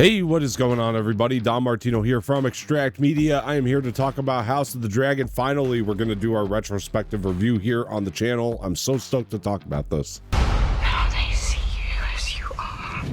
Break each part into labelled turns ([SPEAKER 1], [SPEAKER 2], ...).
[SPEAKER 1] Hey, what is going on, everybody? Don Martino here from Extract Media. I am here to talk about House of the Dragon. Finally, we're going to do our retrospective review here on the channel. I'm so stoked to talk about this.
[SPEAKER 2] Now they see you as you are.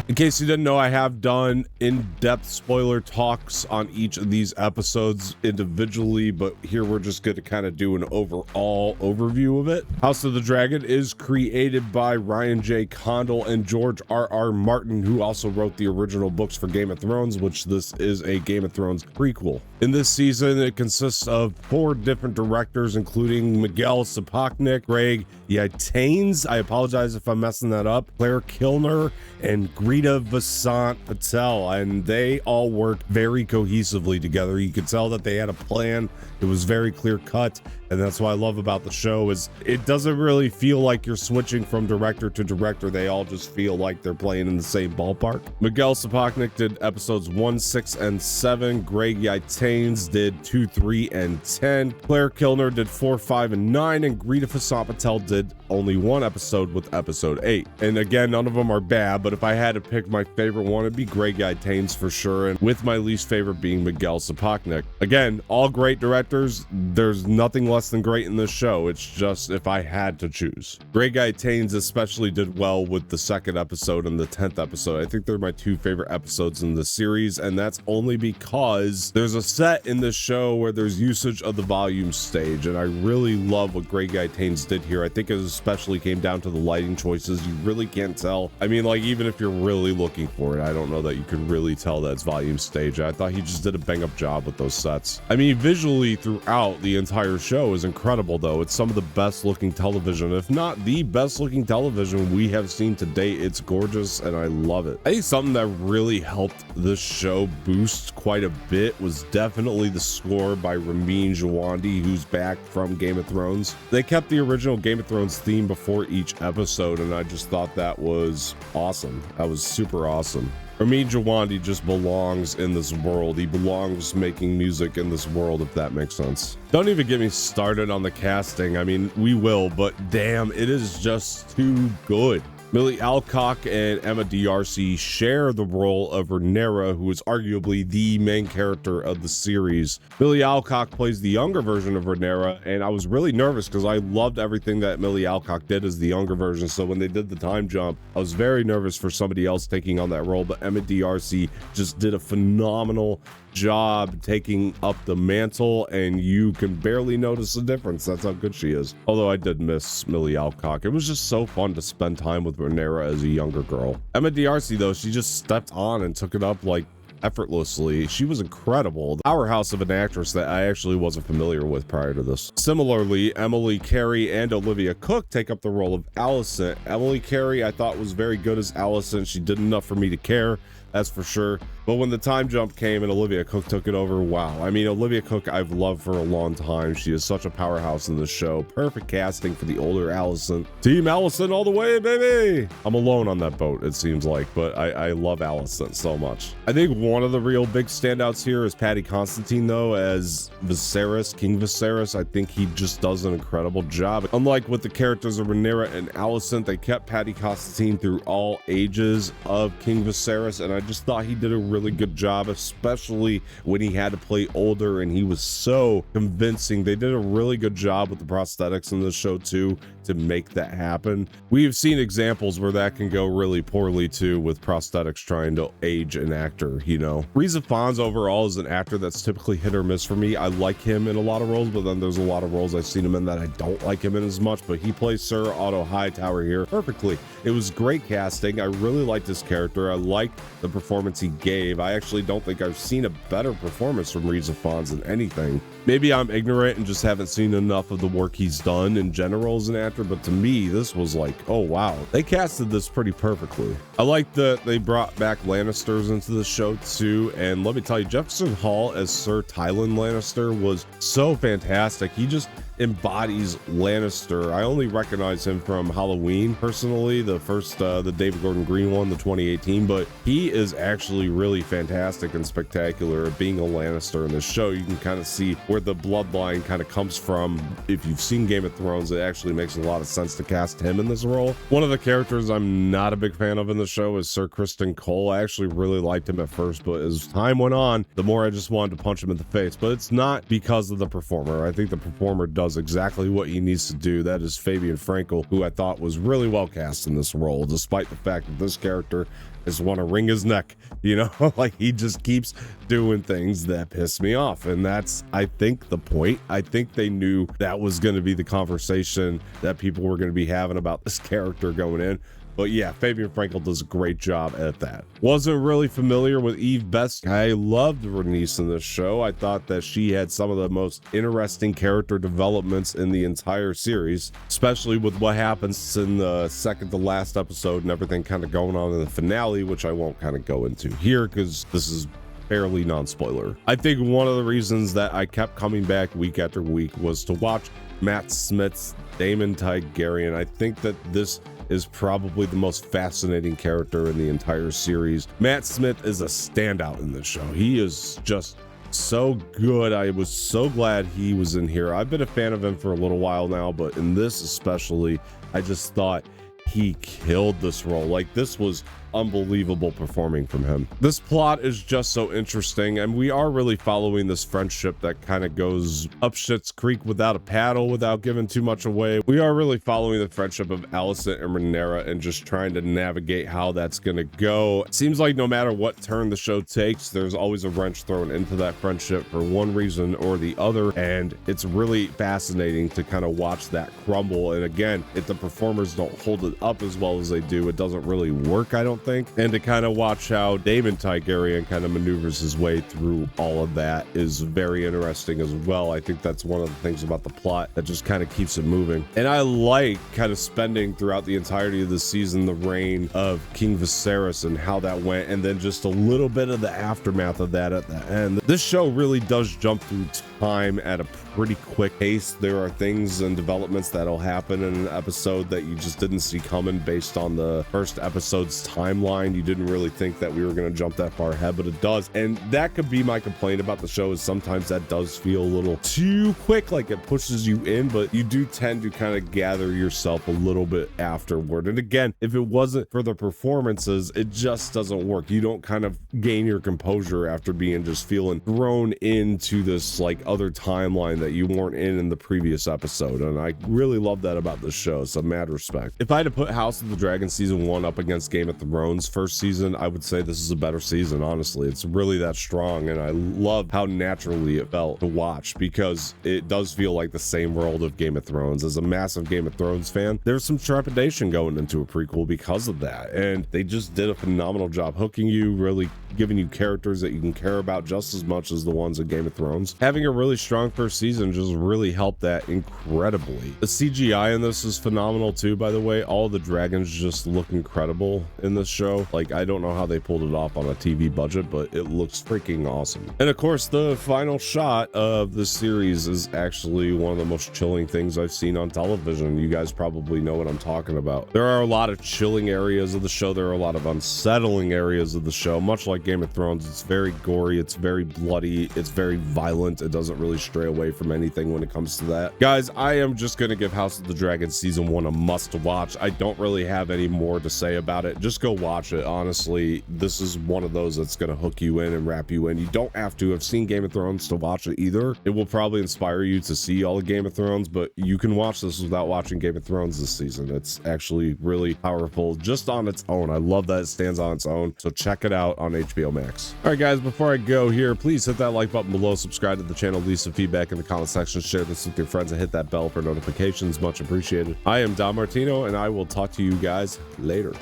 [SPEAKER 1] In case you didn't know, I have done in-depth spoiler talks on each of these episodes individually, but here we're just going to kind of do an overall overview of it. House of the Dragon is created by Ryan J. Condal and George R.R. Martin, who also wrote the original books for Game of Thrones, which this is a Game of Thrones prequel. In this season, it consists of 4 different directors, including Miguel Sapochnik, Greg Yaitanes, I apologize if I'm messing that up, Claire Kilner, and Greta Vasant Patel, and they all work very cohesively together. You could tell that they had a plan. It was very clear cut, and that's what I love about the show is it doesn't really feel like you're switching from director to director. They all just feel like they're playing in the same ballpark. Miguel Sapochnik did episodes 1, 6, and 7. Greg Yaitanes did 2, 3, and 10. Claire Kilner did 4, 5, and 9, and Greta Vasant Patel did only 1 episode with episode 8. And again, none of them are bad, but if I had to pick my favorite one, it'd be Greg Yaitanes for sure, and with my least favorite being Miguel Sapochnik. Again, all great directors. There's nothing less than great in this show. It's just if I had to choose. Greg Yaitanes especially did well with the 2nd episode and the 10th episode. I think they're my 2 favorite episodes in the series, and that's only because there's a set in this show where there's usage of the volume stage, and I really love what Greg Yaitanes did here. I think it especially came down to the lighting choices. You really can't tell. I mean, like, even if you're really looking for it, I don't know that you could really tell that it's volume stage. I thought he just did a bang-up job with those sets. I mean, visually throughout the entire show is incredible, though. It's some of the best looking television, if not the best looking television we have seen to date. It's gorgeous and I love it. I think something that really helped this show boost quite a bit was definitely the score by Ramin Djawadi, who's back from Game of Thrones. They kept the original Game of Thrones theme before each episode, and I just thought that was awesome. That was super awesome. Ramin Djawadi just belongs in this world. He belongs making music in this world, if that makes sense. Don't even get me started on the casting. I mean, we will, but damn, it is just too good. Millie Alcock and Emma D'Arcy share the role of Rhaenyra, who is arguably the main character of the series. Millie Alcock plays the younger version of Rhaenyra, and I was really nervous because I loved everything that Millie Alcock did as the younger version. So when they did the time jump, I was very nervous for somebody else taking on that role, but Emma D'Arcy just did a phenomenal job taking up the mantle, and you can barely notice the difference. That's how good she is. Although I did miss Millie Alcock. It was just so fun to spend time with Rhaenyra as a younger girl. Emma D'Arcy, though, she just stepped on and took it up like effortlessly. She was incredible. The powerhouse of an actress that I actually wasn't familiar with prior to this. Similarly, Emily Carey and Olivia Cooke take up the role of Alicent. Emily Carey I thought was very good as Alicent. She did enough for me to care, that's for sure. But when the time jump came and Olivia Cooke took it over, wow. I mean, Olivia Cooke I've loved for a long time. She is such a powerhouse in this show. Perfect casting for the older Alicent. Team Alicent all the way, baby! I'm alone on that boat, it seems like, but I love Alicent so much. I think one of the real big standouts here is Paddy Considine, though, as Viserys, King Viserys. I think he just does an incredible job. Unlike with the characters of Rhaenyra and Alicent, they kept Paddy Considine through all ages of King Viserys, and I just thought he did a really good job, especially when he had to play older, and he was so convincing. They did a really good job with the prosthetics in this show too to make that happen. We have seen examples where that can go really poorly too, with prosthetics trying to age an actor, you know. Rhys Ifans overall is an actor that's typically hit or miss for me. I like him in a lot of roles, but then there's a lot of roles I've seen him in that I don't like him in as much, but he plays Sir Otto Hightower here perfectly. It was great casting. I really liked his character. I liked the performance he gave. I actually don't think I've seen a better performance from Rhys Ifans than anything. Maybe I'm ignorant and just haven't seen enough of the work he's done in general as an actor, but to me, this was like, oh wow, they casted this pretty perfectly. I like that they brought back Lannisters into the show too, and let me tell you, Jefferson Hall as Sir Tylan Lannister was so fantastic. He just embodies Lannister. I only recognize him from Halloween personally, the first the David Gordon Green one, the 2018, but he is actually really fantastic and spectacular at being a Lannister in this show. You can kind of see where the bloodline kind of comes from. If you've seen Game of Thrones, it actually makes a lot of sense to cast him in this role. One of the characters I'm not a big fan of in the show is Sir Criston Cole. I actually really liked him at first, but as time went on, the more I just wanted to punch him in the face. But it's not because of the performer. I think the performer does exactly what he needs to do. That is Fabian Frankel, who I thought was really well cast in this role, despite the fact that this character just want to wring his neck, you know, like he just keeps doing things that piss me off. And that's, I think, the point. I think they knew that was going to be the conversation that people were going to be having about this character going in. But yeah, Fabian Frankel does a great job at that. Wasn't really familiar with Eve Best. I loved Rhaenys in this show. I thought that she had some of the most interesting character developments in the entire series, especially with what happens in the second to last episode and everything kind of going on in the finale, which I won't kind of go into here because this is fairly non-spoiler. I think one of the reasons that I kept coming back week after week was to watch Matt Smith's Daemon Targaryen. I think that this is probably the most fascinating character in the entire series. Matt Smith is a standout in this show. He is just so good. I was so glad he was in here. I've been a fan of him for a little while now, but in this especially, I just thought he killed this role. Like, this was unbelievable performing from him. This plot is just so interesting, and we are really following this friendship that kind of goes up Schitt's Creek without a paddle, without giving too much away. We are really following the friendship of Alicent and Rhaenyra and just trying to navigate how that's gonna go. It seems like no matter what turn the show takes, there's always a wrench thrown into that friendship for one reason or the other, and it's really fascinating to kind of watch that crumble. And again, if the performers don't hold it up as well as they do, it doesn't really work, I don't think. And to kind of watch how Daemon Targaryen kind of maneuvers his way through all of that is very interesting as well. I think that's one of the things about the plot that just kind of keeps it moving. And I like kind of spending throughout the entirety of the season the reign of King Viserys and how that went, and then just a little bit of the aftermath of that at the end. This show really does jump through time at a pretty quick pace. There are things and developments that'll happen in an episode that you just didn't see coming based on the first episode's timeline. You didn't really think that we were going to jump that far ahead, but it does. And that could be my complaint about the show, is sometimes that does feel a little too quick, like it pushes you in, but you do tend to kind of gather yourself a little bit afterward. And again, if it wasn't for the performances, it just doesn't work. You don't kind of gain your composure after being just feeling thrown into this like other timeline that you weren't in the previous episode. And I really love that about this show, so mad respect. If I had to put House of the Dragon season 1 up against Game of Thrones first season, I would say this is a better season. Honestly, it's really that strong, and I love how naturally it felt to watch, because it does feel like the same world of Game of Thrones. As a massive Game of Thrones fan, there's some trepidation going into a prequel because of that, and they just did a phenomenal job hooking you, really giving you characters that you can care about just as much as the ones in Game of Thrones. Having a really strong first season just really helped that incredibly. The CGI in this is phenomenal too, by the way. All the dragons just look incredible in this show. Like, I don't know how they pulled it off on a TV budget, but it looks freaking awesome. And of course, the final shot of the series is actually one of the most chilling things I've seen on television. You guys probably know what I'm talking about. There are a lot of chilling areas of the show. There are a lot of unsettling areas of the show. Much like Game of Thrones, it's very gory, it's very bloody, it's very violent. It doesn't really stray away from anything when it comes to that. Guys, I am just gonna give House of the Dragon season 1 a must watch. I don't really have any more to say about it. Just go watch it. Honestly, this is one of those that's gonna hook you in and wrap you in. You don't have to have seen Game of Thrones to watch it either. It will probably inspire you to see all of Game of Thrones, but you can watch this without watching Game of Thrones this season. It's actually really powerful just on its own. I love that it stands on its own, so check it out on HBO Max. All right, guys, before I go here, please hit that like button below, subscribe to the channel, leave some feedback in the comment section, share this with your friends, and hit that bell for notifications. Much appreciated. I am Don Martino, and I will talk to you guys later.